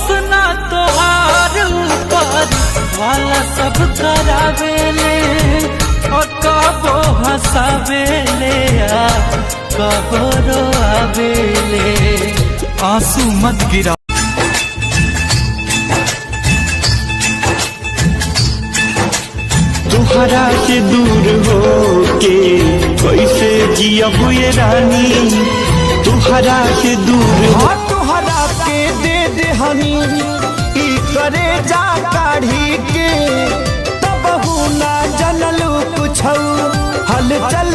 बसना तोहार ऊपर वाला सब करावेले और कबो हंसावेले कबो रोआवेले। आंसू मत गिरा तुहरा से दूर हो के कैसे जिया हुए रानी, तुहरा से दूर हो। तुहरा के दे दे हनी ई करे जा काढ़ी के, तब ना जनलू कुछ हल चल